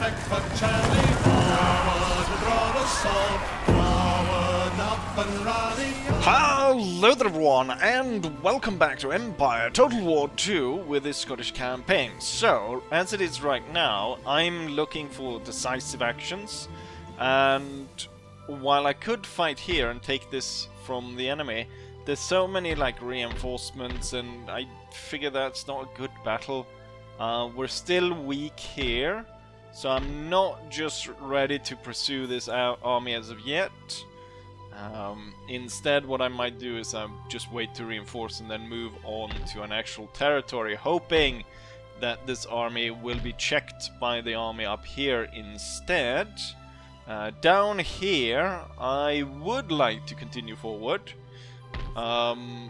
back for Charlie. Forward, draw the sword. Forward, up and running. Hello there everyone, and welcome back to Empire Total War 2 with this Scottish campaign. So, as it is right now, I'm looking for decisive actions, and while I could fight here and take this from the enemy, there's so many like reinforcements, and I figure that's not a good battle. We're still weak here, so I'm not just ready to pursue this army as of yet. Instead, what I might do is just wait to reinforce and then move on to an actual territory, hoping that this army will be checked by the army up here instead. Down here, I would like to continue forward. However,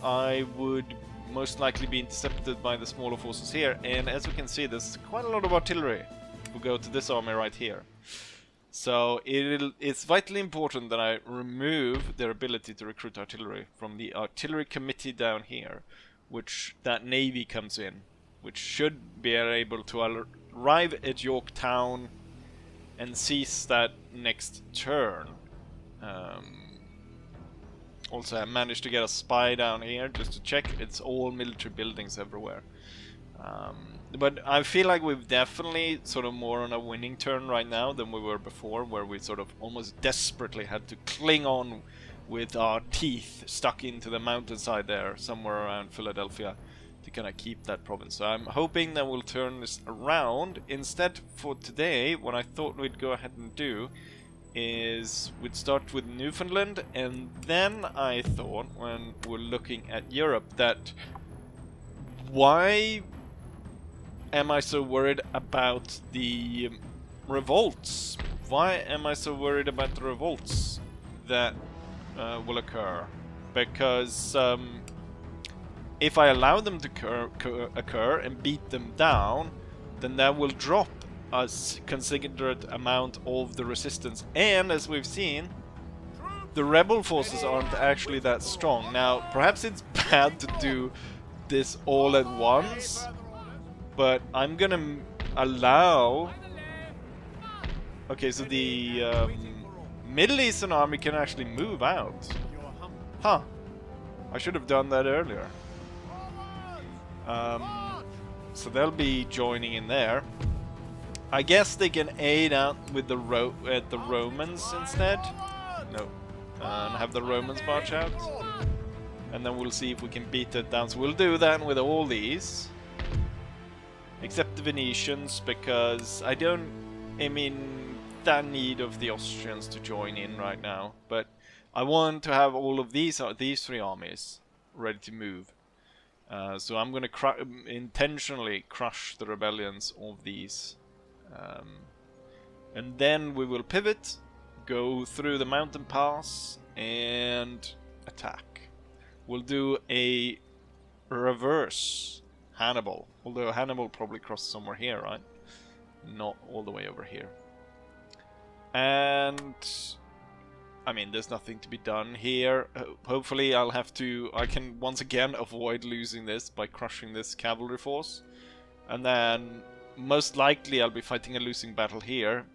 I would most likely be intercepted by the smaller forces here, and as we can see, there's quite a lot of artillery if we go to this army right here. So it's vitally important that I remove their ability to recruit artillery from the artillery committee down here, which that navy comes in, which should be able to arrive at Yorktown and seize that next turn. Also, I managed to get a spy down here just to check. It's all military buildings everywhere. But I feel like we've definitely sort of more on a winning turn right now than we were before, where we sort of almost desperately had to cling on with our teeth stuck into the mountainside there, somewhere around Philadelphia, to kind of keep that province. So I'm hoping that we'll turn this around. Instead, for today, what I thought we'd go ahead and do is we'd start with Newfoundland, and then I thought, when we're looking at Europe, that why am I so worried about the revolts? Why am I so worried about the revolts that will occur? Because if I allow them to occur and beat them down, then that will drop a considerate amount of the resistance. And as we've seen, the rebel forces aren't actually that strong. Now, perhaps it's bad to do this all at once, but I'm gonna allow... Okay, so the Middle Eastern army can actually move out. Huh. I should have done that earlier. So they'll be joining in there. I guess they can aid out with the Romans instead. No. And have the Romans march out. And then we'll see if we can beat it down. So we'll do that with all these. Except the Venetians, because I mean, that need of the Austrians to join in right now. But I want to have all of these three armies ready to move. So I'm going to intentionally crush the rebellions of these. And then we will pivot, go through the mountain pass, and attack. We'll do a reverse Hannibal. Although Hannibal probably crossed somewhere here, right? Not all the way over here. And I mean, there's nothing to be done here. Hopefully I can once again avoid losing this by crushing this cavalry force. And then most likely I'll be fighting a losing battle here.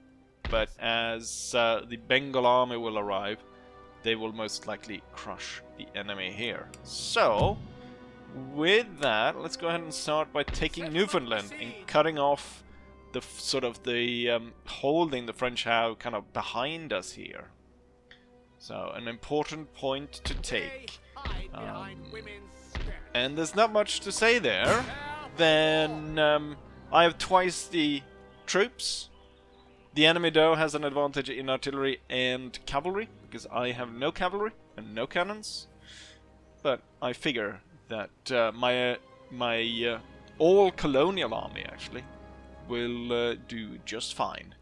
But as the Bengal army will arrive, they will most likely crush the enemy here. So with that, let's go ahead and start by taking Newfoundland and cutting off the holding the French have kind of behind us here. So an important point to take. And there's not much to say there. Then I have twice the troops. The enemy though has an advantage in artillery and cavalry, because I have no cavalry and no cannons. But I figure that my all colonial army actually will do just fine.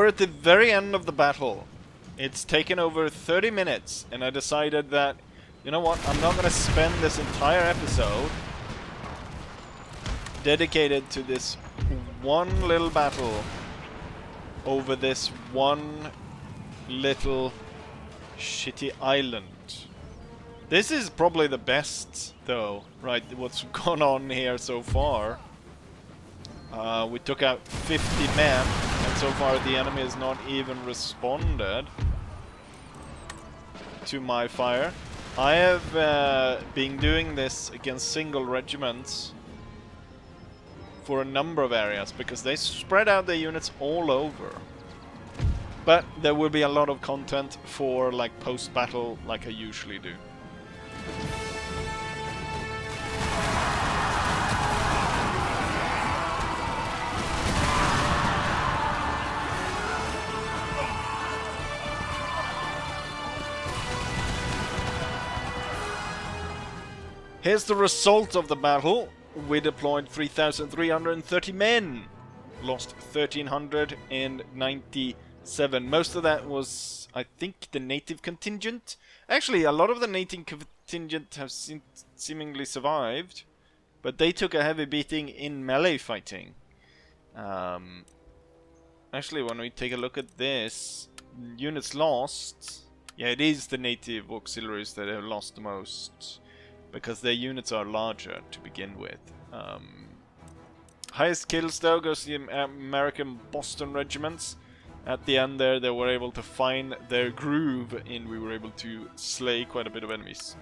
we're at the very end of the battle. It's taken over 30 minutes, and I decided that, you know what, I'm not going to spend this entire episode dedicated to this one little battle over this one little shitty island. This is probably the best, though, right, what's gone on here so far. We took out 50 men, and so far the enemy has not even responded to my fire. I have been doing this against single regiments for a number of areas, because they spread out their units all over. But there will be a lot of content for like post-battle, like I usually do. Here's the result of the battle. We deployed 3,330 men. Lost 1,397. Most of that was, I think, the native contingent. Actually, a lot of the native contingent have seemingly survived. But they took a heavy beating in melee fighting. Actually, when we take a look at this, units lost. Yeah, it is the native auxiliaries that have lost the most, because their units are larger to begin with. Highest kills though goes to the American Boston regiments. At the end there, they were able to find their groove, and we were able to slay quite a bit of enemies.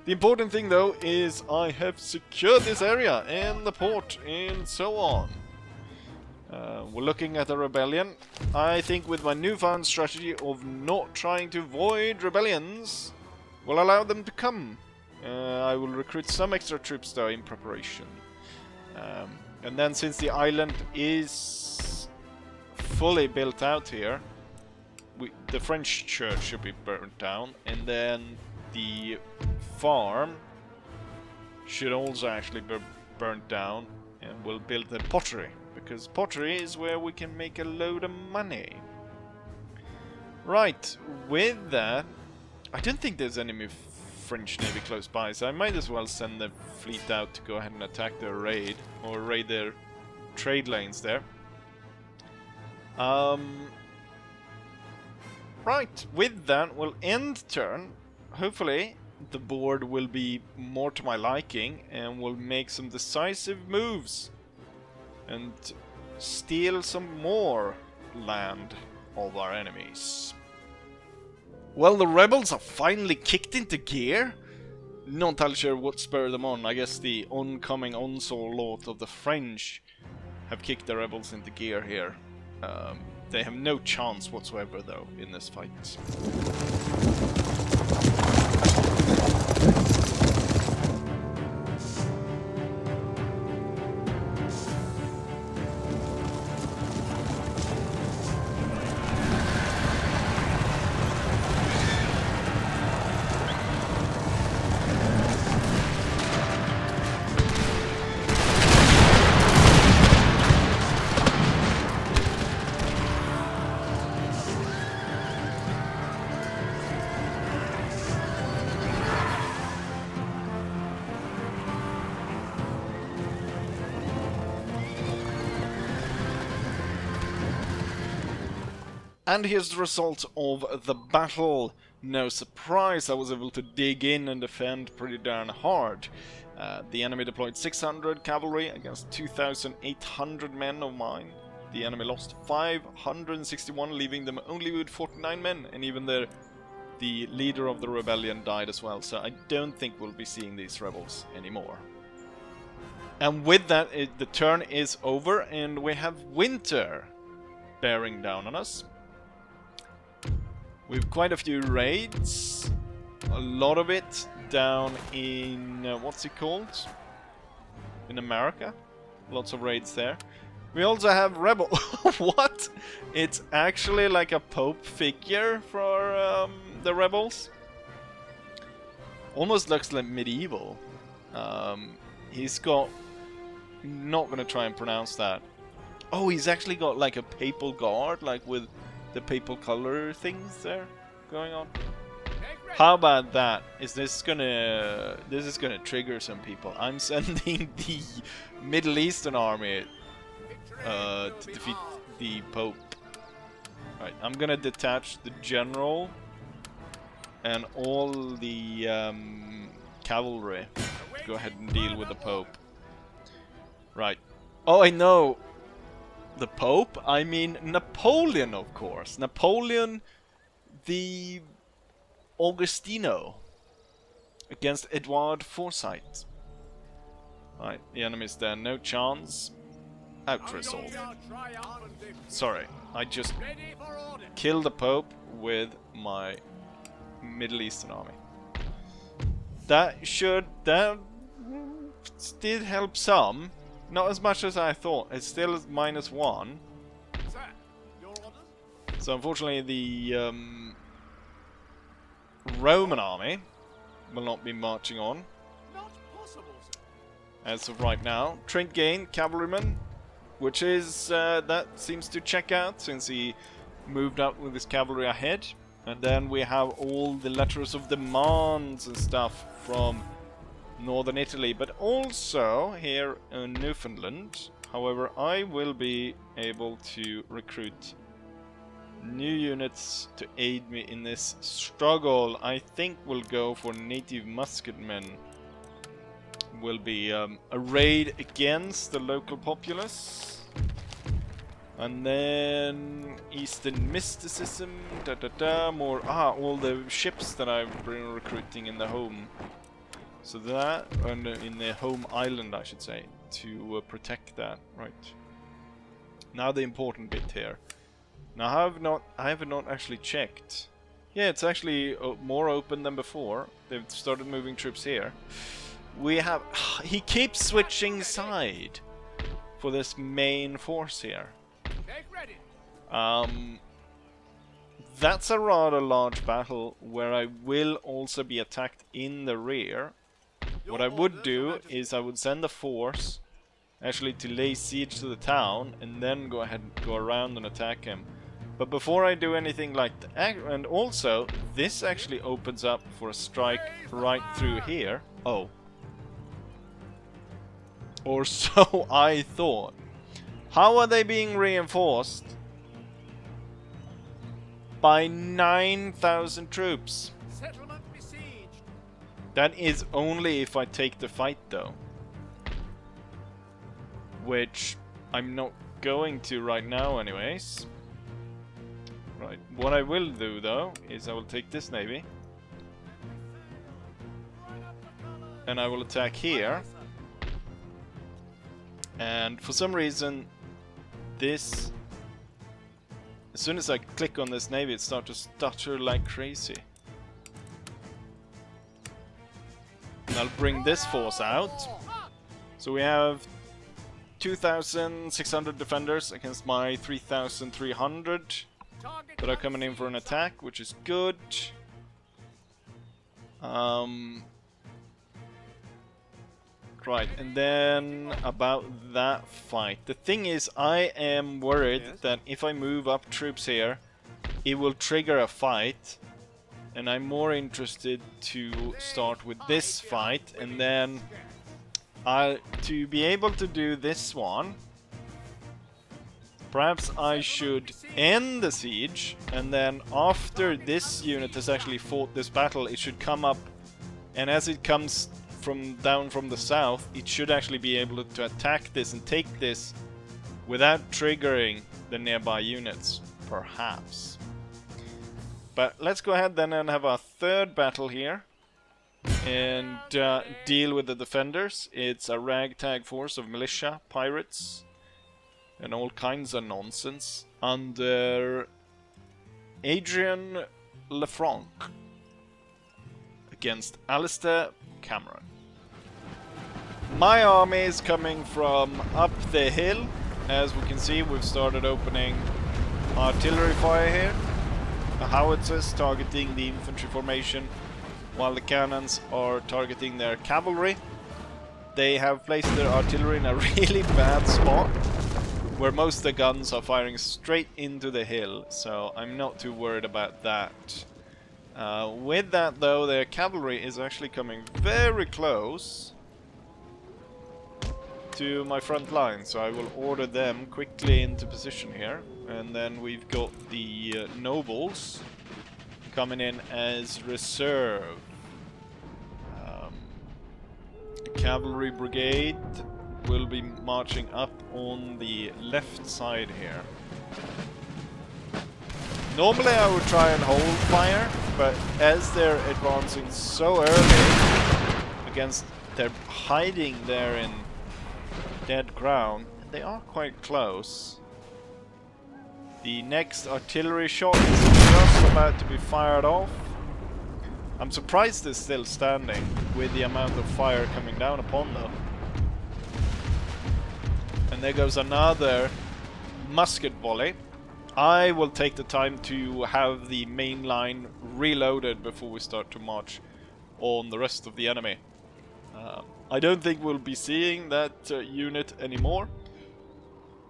The important thing though is I have secured this area and the port and so on. We're looking at a rebellion. I think with my newfound strategy of not trying to avoid rebellions, will allow them to come. I will recruit some extra troops though in preparation. And then since the island is fully built out here, the French church should be burnt down, and then the farm should also actually be burnt down, and we'll build the pottery, because pottery is where we can make a load of money. Right, with that, I don't think there's any French navy close by, so I might as well send the fleet out to go ahead and attack their raid, or raid their trade lanes there. Right, with that we'll end turn. Hopefully the board will be more to my liking, and we'll make some decisive moves and steal some more land of our enemies. Well, the rebels are finally kicked into gear. Not entirely sure what spurred them on. I guess the oncoming onslaught of the French have kicked the rebels into gear here. They have no chance whatsoever, though, in this fight. And here's the result of the battle. No surprise, I was able to dig in and defend pretty darn hard. The enemy deployed 600 cavalry against 2,800 men of mine. The enemy lost 561, leaving them only with 49 men, and even the leader of the rebellion died as well, so I don't think we'll be seeing these rebels anymore. And with that, the turn is over, and we have winter bearing down on us. We've quite a few raids, a lot of it down in, what's it called? In America. Lots of raids there. We also have rebel. What? It's actually like a pope figure for the rebels. Almost looks like medieval. He's got, not gonna try and pronounce that. Oh, he's actually got like a papal guard, like with the papal color things there going on. How about that? This is gonna trigger some people. I'm sending the Middle Eastern army to defeat the Pope. Right, I'm gonna detach the general and all the cavalry to go ahead and deal with the Pope. Right. Oh, I know. The Pope? I mean Napoleon, of course. Napoleon the Augustino against Edward Forsyth. Right, the enemy's there. No chance. Out resolve. Sorry, I just killed the Pope with my Middle Eastern army. That did help some. Not as much as I thought. It's still -1. So unfortunately the Roman army will not be marching on. As of right now. Trent Gain, cavalryman, which is, that seems to check out since he moved up with his cavalry ahead. And then we have all the letters of demands and stuff from northern Italy, but also here in Newfoundland. However, I will be able to recruit new units to aid me in this struggle. I think we'll go for native musketmen. Will be a raid against the local populace. And then Eastern mysticism, more all the ships that I've been recruiting in the home. So that, and in the home island I should say, to protect that. Right. Now the important bit here. Now I have not actually checked. Yeah, it's actually more open than before. They've started moving troops here. We have, he keeps switching side for this main force here. That's a rather large battle where I will also be attacked in the rear. What I would do is I would send a force actually to lay siege to the town and then go ahead and go around and attack him. But before I do anything like that, and also this actually opens up for a strike right through here. Oh. Or so I thought. How are they being reinforced? By 9,000 troops. Settlement besieged. That is only if I take the fight though. Which I'm not going to right now anyways. Right, what I will do though is I will take this navy. And I will attack here. And for some reason this, as soon as I click on this navy, it starts to stutter like crazy. And I'll bring this force out. So we have 2,600 defenders against my 3,300 that are coming in for an attack, which is good. Right, and then about that fight. The thing is, I am worried that if I move up troops here, it will trigger a fight. And I'm more interested to start with this fight, and then to be able to do this one, perhaps I should end the siege, and then after this unit has actually fought this battle, it should come up, and as it comes down from the south, it should actually be able to attack this and take this without triggering the nearby units, perhaps. But let's go ahead then and have our third battle here and deal with the defenders. It's a ragtag force of militia, pirates, and all kinds of nonsense under Adrian Lefranc against Alistair Cameron. My army is coming from up the hill. As we can see, we've started opening artillery fire here. The howitzers targeting the infantry formation, while the cannons are targeting their cavalry. They have placed their artillery in a really bad spot. where most of the guns are firing straight into the hill, so I'm not too worried about that. With that though, their cavalry is actually coming very close to my front line, so I will order them quickly into position here. And then we've got the nobles coming in as reserve. The cavalry brigade will be marching up on the left side here. Normally I would try and hold fire, but as they're advancing so early against, they're hiding there in dead ground, they are quite close. The next artillery shot is just about to be fired off. I'm surprised they're still standing with the amount of fire coming down upon them. And there goes another musket volley. I will take the time to have the main line reloaded before we start to march on the rest of the enemy. I don't think we'll be seeing that unit anymore.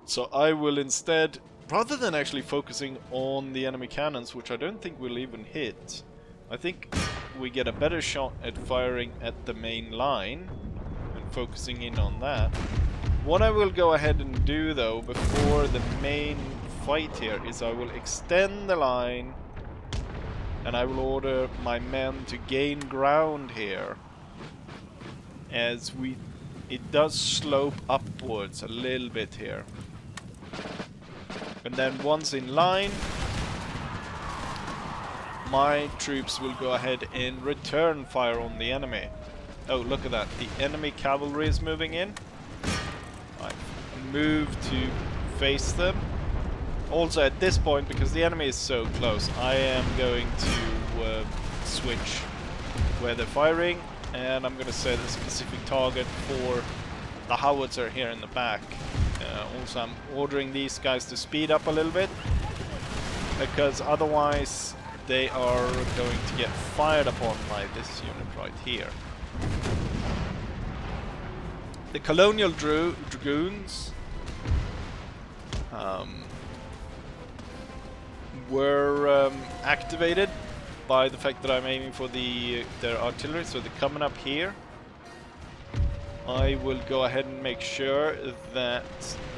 So I will instead, rather than actually focusing on the enemy cannons, which I don't think we'll even hit, I think we get a better shot at firing at the main line and focusing in on that. What I will go ahead and do though, before the main fight here, is I will extend the line and I will order my men to gain ground here, as it does slope upwards a little bit here. And then once in line, my troops will go ahead and return fire on the enemy. Oh, look at that. The enemy cavalry is moving in. I move to face them. Also at this point, because the enemy is so close, I am going to switch where they're firing, and I'm going to set a specific target for the howitzer here in the back. Also I'm ordering these guys to speed up a little bit, because otherwise they are going to get fired upon by this unit right here. The colonial dragoons were activated by the fact that I'm aiming for their artillery, so they're coming up here. I will go ahead and make sure that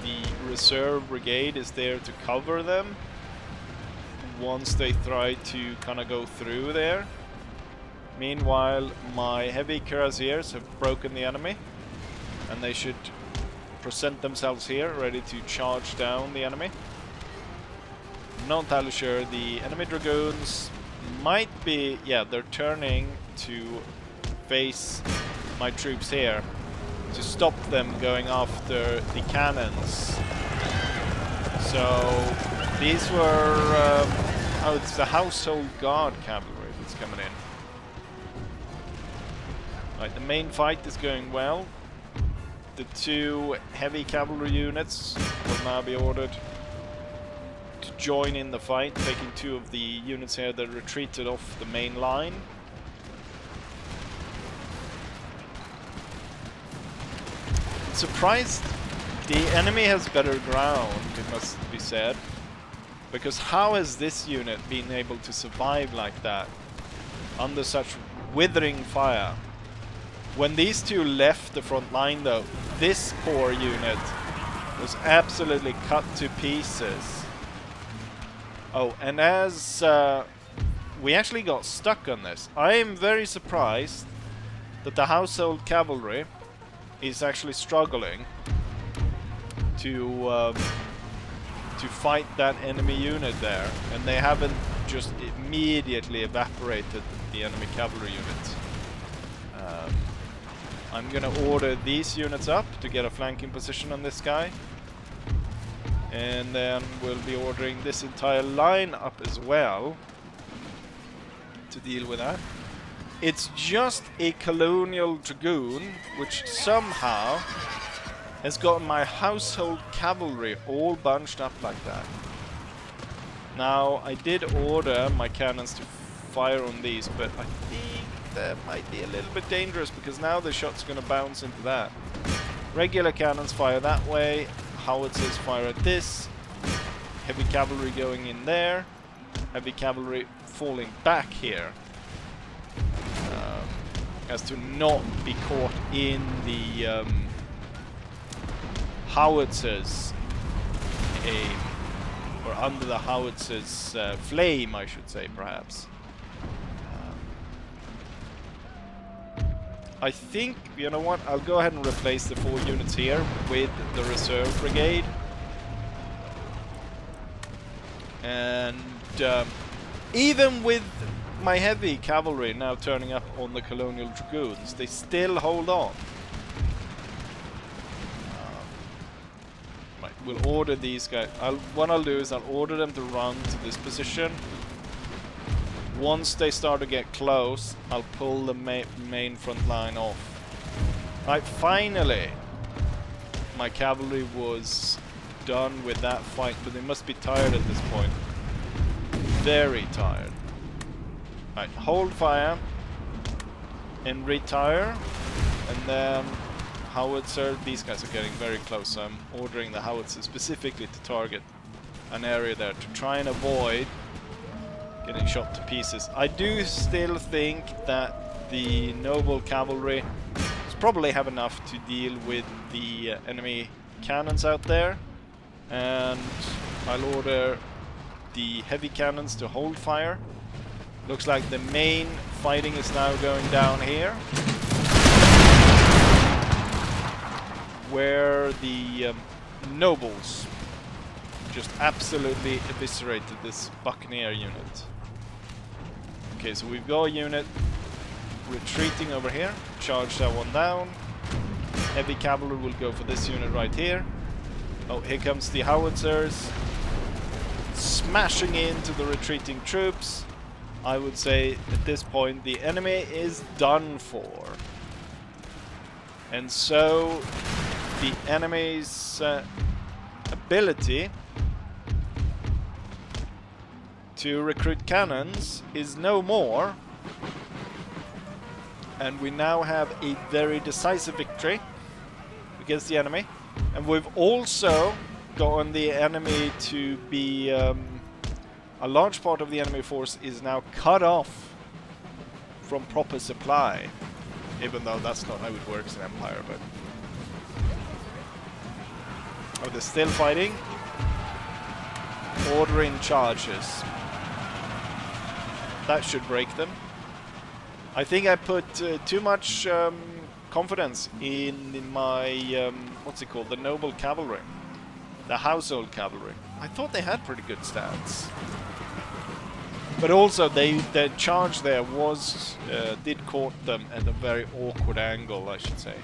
the reserve brigade is there to cover them once they try to kind of go through there. Meanwhile, my heavy cuirassiers have broken the enemy, and they should present themselves here, ready to charge down the enemy. Not entirely sure. The enemy dragoons might be... yeah, they're turning to face my troops here to stop them going after the cannons. So these were... oh, it's the household guard cavalry that's coming in. Right, the main fight is going well. The two heavy cavalry units will now be ordered to join in the fight, taking two of the units here that retreated off the main line. I'm surprised the enemy has better ground, it must be said, because how has this unit been able to survive like that under such withering fire? When these two left the front line though, this poor unit was absolutely cut to pieces. Oh, and as we actually got stuck on this, I am very surprised that the household cavalry is actually struggling to fight that enemy unit there, and they haven't just immediately evaporated the enemy cavalry unit. I'm gonna order these units up to get a flanking position on this guy, and then we'll be ordering this entire line up as well to deal with that. It's just a colonial dragoon which somehow has gotten my household cavalry all bunched up like that. Now, I did order my cannons to fire on these, but I think that might be a little bit dangerous, because now the shot's going to bounce into that. Regular cannons fire that way, howitzers fire at this. Heavy cavalry going in there. Heavy cavalry falling back here. As to not be caught in the howitzers aim. Or under the howitzers flame, I should say, perhaps. I think, you know what, I'll go ahead and replace the 4 units here with the reserve brigade. And even with my heavy cavalry now turning up on the colonial dragoons, they still hold on. Right, we'll order these guys. What I'll do is I'll order them to run to this position. Once they start to get close, I'll pull the main front line off. Right, finally, my cavalry was done with that fight, but they must be tired at this point. Very tired. Right, hold fire and retire, and then howitzer. These guys are getting very close, so I'm ordering the howitzer specifically to target an area there to try and avoid getting shot to pieces. I do still think that the noble cavalry probably have enough to deal with the enemy cannons out there, and I'll order the heavy cannons to hold fire. Looks like the main fighting is now going down here, where the nobles just absolutely eviscerated this buccaneer unit. Okay, so we've got a unit retreating over here. Charge that one down. Heavy cavalry will go for this unit right here. Oh, here comes the howitzers, smashing into the retreating troops. I would say at this point the enemy is done for. And so the enemy's ability to recruit cannons is no more, and we now have a very decisive victory against the enemy. And we've also gotten the enemy to be a large part of the enemy force is now cut off from proper supply, even though that's not how it works in Empire. But oh, they're still fighting. Ordering charges. That should break them. I think I put too much confidence in my, what's it called, the noble cavalry. The household cavalry. I thought they had pretty good stats. But also, their charge there was, did caught them at a very awkward angle, I should say.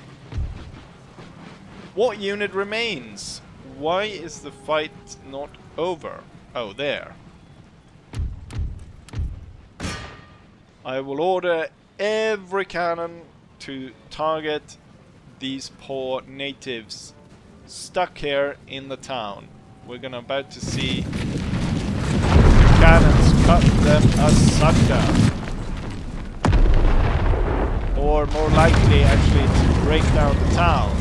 What unit remains? Why is the fight not over? Oh, there. I will order every cannon to target these poor natives stuck here in the town. We're gonna about to see cannons cut them asunder. Or more likely actually to break down the town.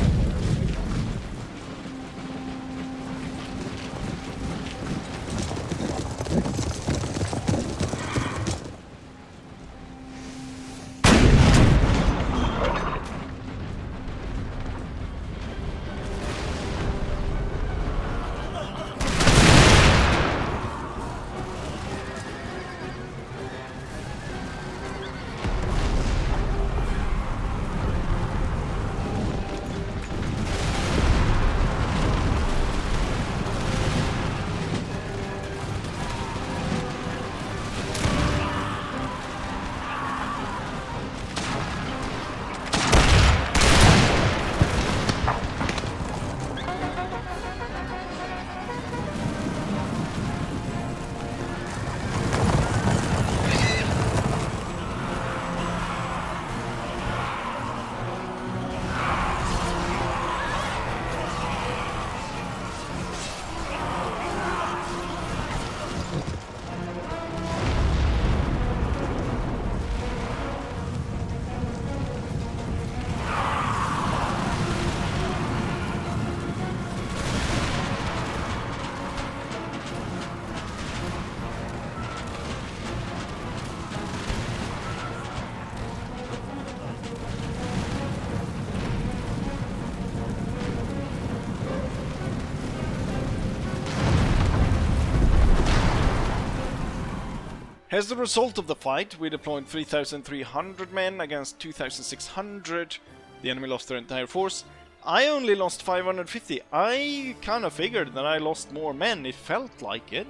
As the result of the fight, we deployed 3,300 men against 2,600. The enemy lost their entire force. I only lost 550. I kind of figured that I lost more men. It felt like it.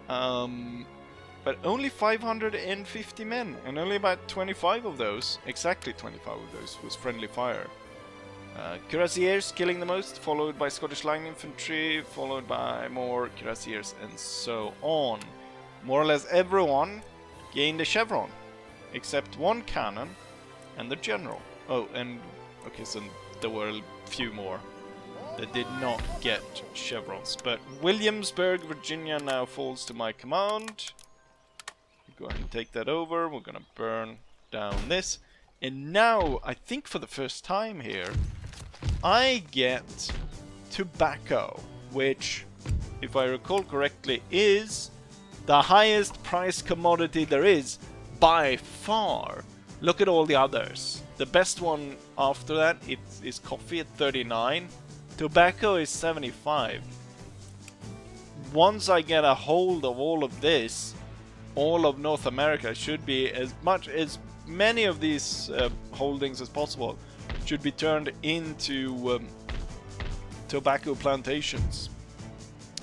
But only 550 men, and only about 25 of those, exactly 25 of those, was friendly fire. Cuirassiers killing the most, followed by Scottish Line Infantry, followed by more Cuirassiers, and so on. More or less everyone gained a chevron, except one cannon and the general. Oh, and okay, so there were a few more that did not get chevrons. But Williamsburg, Virginia now falls to my command. Go ahead and take that over. We're gonna burn down this. And now, I think for the first time here, I get tobacco, which, if I recall correctly, is the highest price commodity there is by far. Look at all the others. The best one after that is coffee at 39. Tobacco is 75. Once I get a hold of all of this, all of North America should be as many of these holdings as possible should be turned into tobacco plantations.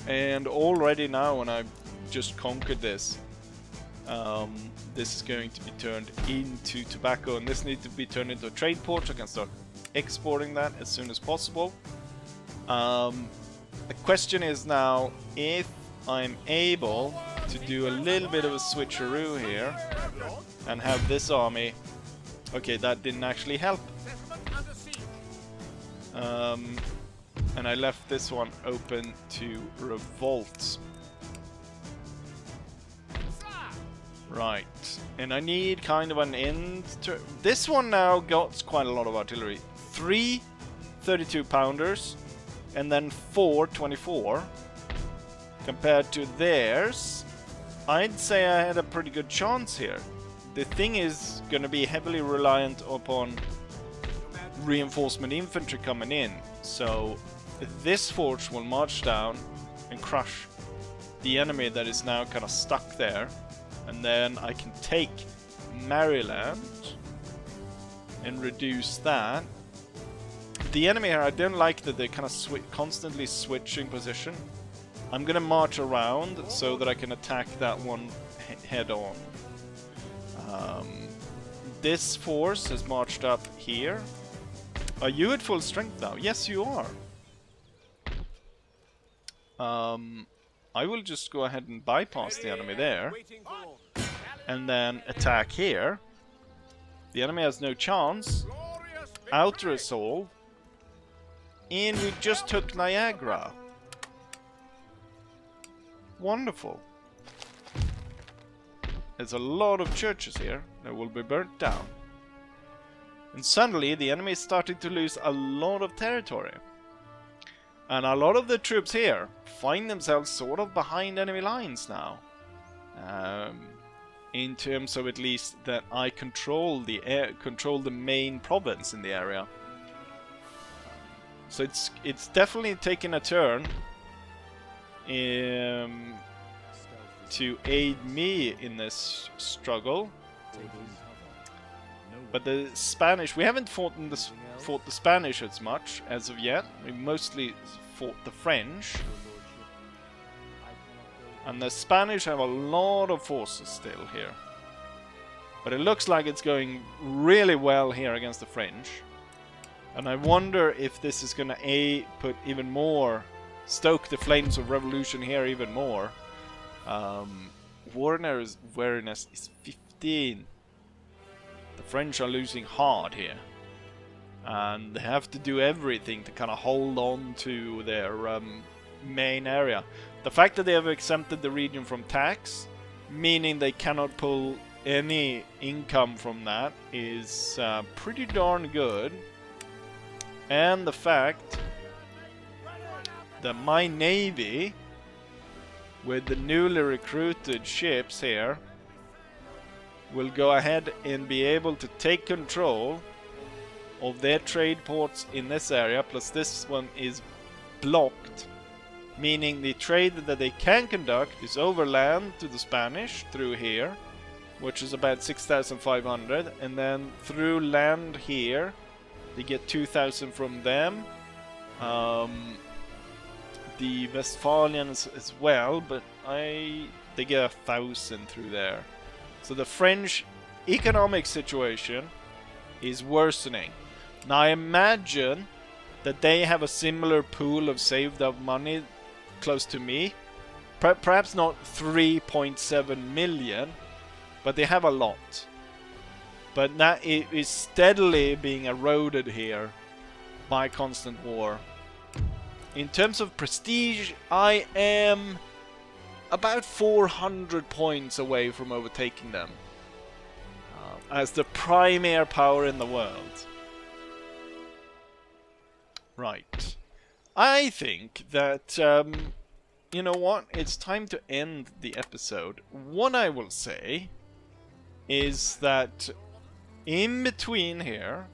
And already now, when I've just conquered this, this is going to be turned into tobacco, and this needs to be turned into a trade port so I can start exporting that as soon as possible. The question is now if I'm able to do a little bit of a switcheroo here and have this army. Okay, that didn't actually help. And I left this one open to revolt. Right, and I need kind of an end to... This one now got quite a lot of artillery. 3 32-pounders and then 4 24. Compared to theirs, I'd say I had a pretty good chance here. The thing is going to be heavily reliant upon reinforcement infantry coming in. So this force will march down and crush the enemy that is now kind of stuck there. And then I can take Maryland and reduce that. The enemy here, I don't like that they're kind of constantly switching position. I'm gonna march around so that I can attack that one head on. This force has marched up here. Are you at full strength now? Yes, you are. I will just go ahead and bypass the enemy there. And then attack here. The enemy has no chance. Outer assault. And we just took Niagara. Wonderful. There's a lot of churches here that will be burnt down. And suddenly the enemy is starting to lose a lot of territory. And a lot of the troops here find themselves sort of behind enemy lines now. In terms of at least that I control the main province in the area. So it's definitely taken a turn to aid me in this struggle. But the Spanish, we haven't fought the Spanish as much as of yet. We mostly fought the French. And the Spanish have a lot of forces still here. But it looks like it's going really well here against the French. And I wonder if this is going to put even more, stoke the flames of revolution here even more. Wariness is 15. The French are losing hard here. And they have to do everything to kind of hold on to their main area. The fact that they have exempted the region from tax, meaning they cannot pull any income from that, is pretty darn good. And the fact that my navy, with the newly recruited ships here, will go ahead and be able to take control of their trade ports in this area, plus this one is blocked meaning the trade that they can conduct is overland to the Spanish through here, which is about 6,500, and then through land here they get 2,000 from them. The Westphalians as well, but they get 1,000 through there. So the French economic situation is worsening. Now I imagine that they have a similar pool of saved up money close to me. Perhaps not 3.7 million, but they have a lot. But that is steadily being eroded here by constant war. In terms of prestige, I am about 400 points away from overtaking them as the primary power in the world. Right. I think that, you know what, it's time to end the episode. What I will say is that in between here,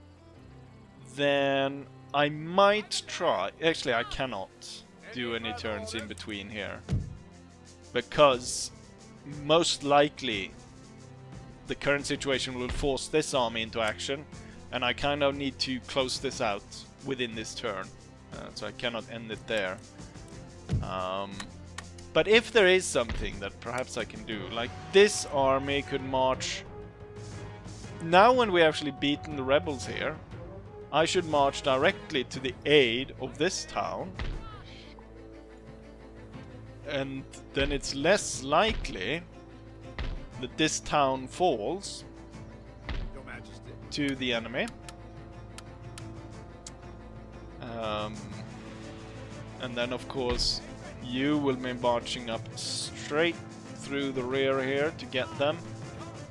then I might try... Actually, I cannot do any turns in between here, because most likely the current situation will force this army into action, and I kind of need to close this out within this turn, so I cannot end it there. But if there is something that perhaps I can do, like this army could march... Now when we actually beaten the rebels here, I should march directly to the aid of this town, and then it's less likely that this town falls to the enemy. And then of course you will be marching up straight through the rear here to get them.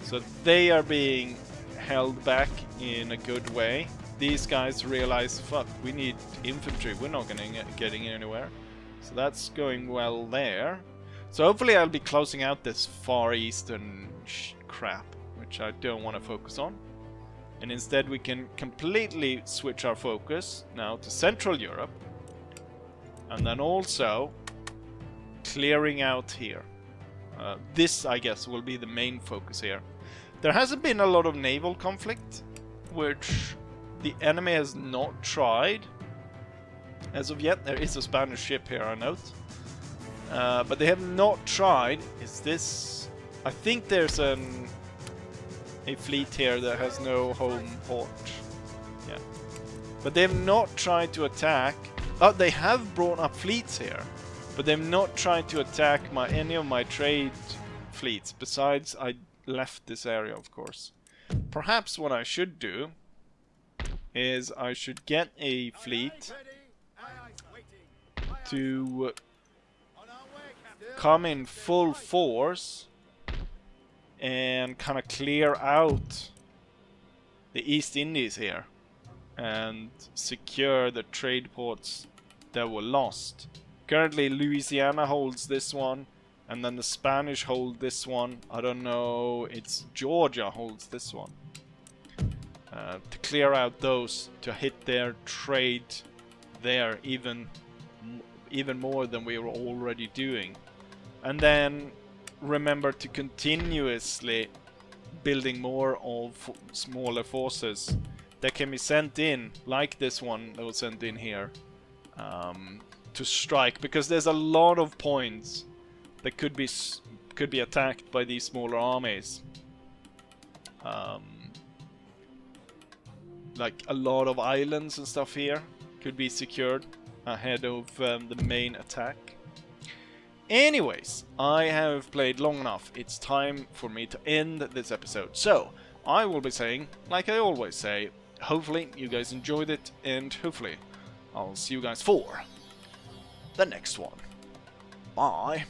So they are being held back in a good way. These guys realize, fuck, we need infantry, we're not getting anywhere. So that's going well there. So hopefully I'll be closing out this far eastern crap, which I don't want to focus on. And instead we can completely switch our focus now to Central Europe. And then also clearing out here. This, I guess, will be the main focus here. There hasn't been a lot of naval conflict, which the enemy has not tried. As of yet, there is a Spanish ship here, I note. But they have not tried. Is this... I think there's a fleet here that has no home port. Yeah. But they have not tried to attack... Oh, they have brought up fleets here. But they've not tried to attack any of my trade fleets. Besides, I left this area, of course. Perhaps what I should do is I should get a fleet to come in full force and kind of clear out the East Indies here and secure the trade ports that were lost. Currently Louisiana holds this one, and then the Spanish hold this one. I don't know, it's Georgia holds this one. To clear out those, to hit their trade there even more than we were already doing. And then remember to continuously building more of smaller forces that can be sent in, like this one that was sent in here, to strike, because there's a lot of points that could be attacked by these smaller armies. Like a lot of islands and stuff here could be secured ahead of the main attack. Anyways, I have played long enough. It's time for me to end this episode. So, I will be saying, like I always say, hopefully you guys enjoyed it, and hopefully I'll see you guys for the next one. Bye.